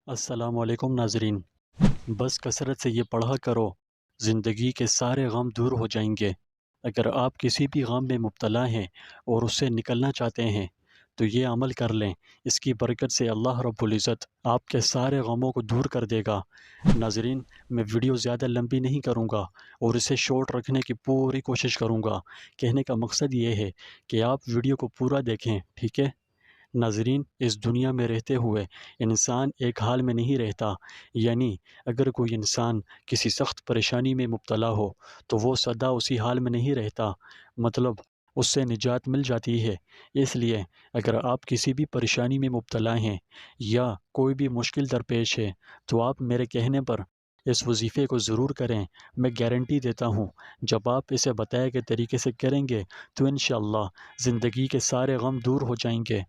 السلام علیکم ناظرین، بس کثرت سے یہ پڑھا کرو، زندگی کے سارے غم دور ہو جائیں گے۔ اگر آپ کسی بھی غم میں مبتلا ہیں اور اس سے نکلنا چاہتے ہیں تو یہ عمل کر لیں۔ اس کی برکت سے اللہ رب العزت آپ کے سارے غموں کو دور کر دے گا۔ ناظرین، میں ویڈیو زیادہ لمبی نہیں کروں گا اور اسے شارٹ رکھنے کی پوری کوشش کروں گا۔ کہنے کا مقصد یہ ہے کہ آپ ویڈیو کو پورا دیکھیں، ٹھیک ہے؟ ناظرین، اس دنیا میں رہتے ہوئے انسان ایک حال میں نہیں رہتا، یعنی اگر کوئی انسان کسی سخت پریشانی میں مبتلا ہو تو وہ سدا اسی حال میں نہیں رہتا، مطلب اس سے نجات مل جاتی ہے۔ اس لیے اگر آپ کسی بھی پریشانی میں مبتلا ہیں یا کوئی بھی مشکل درپیش ہے تو آپ میرے کہنے پر اس وظیفے کو ضرور کریں۔ میں گارنٹی دیتا ہوں جب آپ اسے بتائے گئے طریقے سے کریں گے تو انشاءاللہ زندگی کے سارے غم دور ہو جائیں گے۔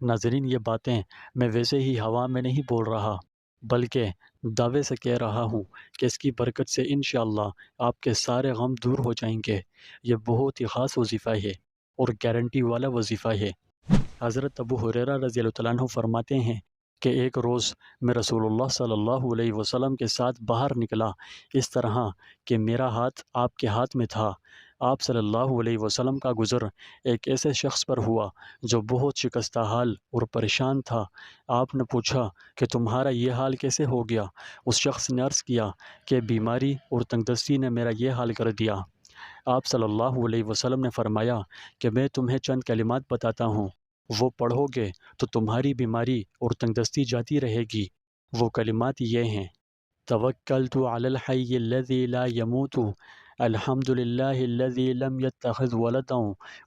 ناظرین، یہ باتیں میں ویسے ہی ہوا میں نہیں بول رہا، بلکہ دعوے سے کہہ رہا ہوں کہ اس کی برکت سے انشاءاللہ آپ کے سارے غم دور ہو جائیں گے۔ یہ بہت ہی خاص وظیفہ ہے اور گارنٹی والا وظیفہ ہے۔ حضرت ابو ہریرہ رضی اللہ تعالیٰ عنہ فرماتے ہیں کہ ایک روز میں رسول اللہ صلی اللہ علیہ وسلم کے ساتھ باہر نکلا، اس طرح کہ میرا ہاتھ آپ کے ہاتھ میں تھا۔ آپ صلی اللہ علیہ وسلم کا گزر ایک ایسے شخص پر ہوا جو بہت شکستہ حال اور پریشان تھا۔ آپ نے پوچھا کہ تمہارا یہ حال کیسے ہو گیا؟ اس شخص نے عرض کیا کہ بیماری اور تنگدستی نے میرا یہ حال کر دیا۔ آپ صلی اللہ علیہ وسلم نے فرمایا کہ میں تمہیں چند کلمات بتاتا ہوں، وہ پڑھو گے تو تمہاری بیماری اور تنگدستی جاتی رہے گی۔ وہ کلمات یہ ہیں: توکلت علی الحی الذی لا يموت، الحمد للہ الذی لم يتخذ ولدا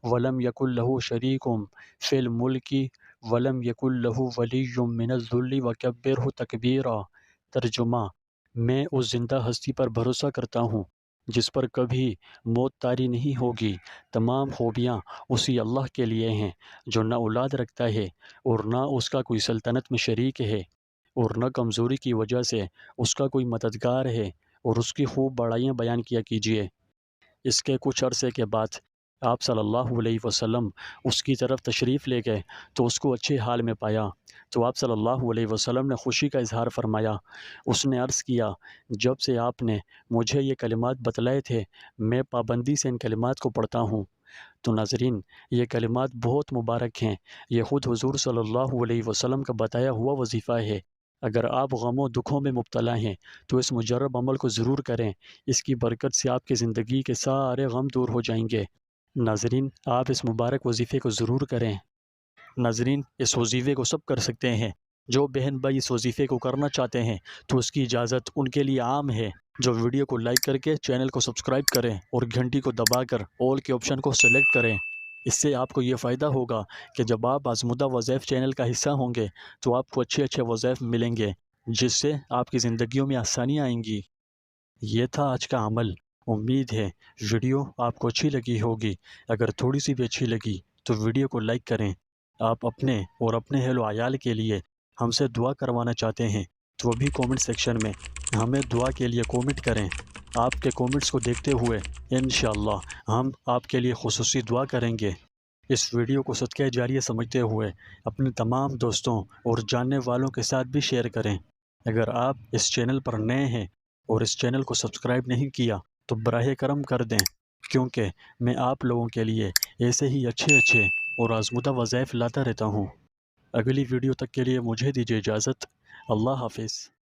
ولم یکن له شریک فی الملک ولم یکن له ولی من الذل وکبرہ تکبیرا۔ ترجمہ: میں اس زندہ ہستی پر بھروسہ کرتا ہوں جس پر کبھی موت طاری نہیں ہوگی۔ تمام خوبیاں اسی اللہ کے لیے ہیں جو نہ اولاد رکھتا ہے اور نہ اس کا کوئی سلطنت میں شریک ہے، اور نہ کمزوری کی وجہ سے اس کا کوئی مددگار ہے، اور اس کی خوب بڑائیاں بیان کیا کیجیے۔ اس کے کچھ عرصے کے بعد آپ صلی اللہ علیہ وسلم اس کی طرف تشریف لے گئے تو اس کو اچھے حال میں پایا تو آپ صلی اللہ علیہ وسلم نے خوشی کا اظہار فرمایا۔ اس نے عرض کیا، جب سے آپ نے مجھے یہ کلمات بتلائے تھے میں پابندی سے ان کلمات کو پڑھتا ہوں۔ تو ناظرین، یہ کلمات بہت مبارک ہیں، یہ خود حضور صلی اللہ علیہ وسلم کا بتایا ہوا وظیفہ ہے۔ اگر آپ غم و دکھوں میں مبتلا ہیں تو اس مجرب عمل کو ضرور کریں، اس کی برکت سے آپ کی زندگی کے سارے غم دور ہو جائیں گے۔ ناظرین، آپ اس مبارک وظیفے کو ضرور کریں۔ ناظرین، اس وظیفے کو سب کر سکتے ہیں۔ جو بہن بھائی اس وظیفے کو کرنا چاہتے ہیں تو اس کی اجازت ان کے لیے عام ہے۔ جو ویڈیو کو لائک کر کے چینل کو سبسکرائب کریں اور گھنٹی کو دبا کر آل کے آپشن کو سلیکٹ کریں۔ اس سے آپ کو یہ فائدہ ہوگا کہ جب آپ آزمودہ وظائف چینل کا حصہ ہوں گے تو آپ کو اچھے وظائف ملیں گے، جس سے آپ کی زندگیوں میں آسانیاں آئیں گی۔ یہ تھا آج کا عمل۔ امید ہے ویڈیو آپ کو اچھی لگی ہوگی۔ اگر تھوڑی سی بھی اچھی لگی تو ویڈیو کو لائک کریں۔ آپ اپنے اور اپنے اہل و عیال کے لیے ہم سے دعا کروانا چاہتے ہیں تو ابھی کومنٹ سیکشن میں ہمیں دعا کے لیے کومنٹ کریں۔ آپ کے کومنٹس کو دیکھتے ہوئے انشاءاللہ ہم آپ کے لیے خصوصی دعا کریں گے۔ اس ویڈیو کو صدقہ جاریہ سمجھتے ہوئے اپنے تمام دوستوں اور جاننے والوں کے ساتھ بھی شیئر کریں۔ اگر آپ اس چینل پر نئے ہیں اور اس چینل کو سبسکرائب نہیں کیا تو براہ کرم کر دیں، کیونکہ میں آپ لوگوں کے لیے ایسے ہی اچھے اور آزمودہ وظائف لاتا رہتا ہوں۔ اگلی ویڈیو تک کے لیے مجھے دیجیے اجازت۔ اللہ حافظ۔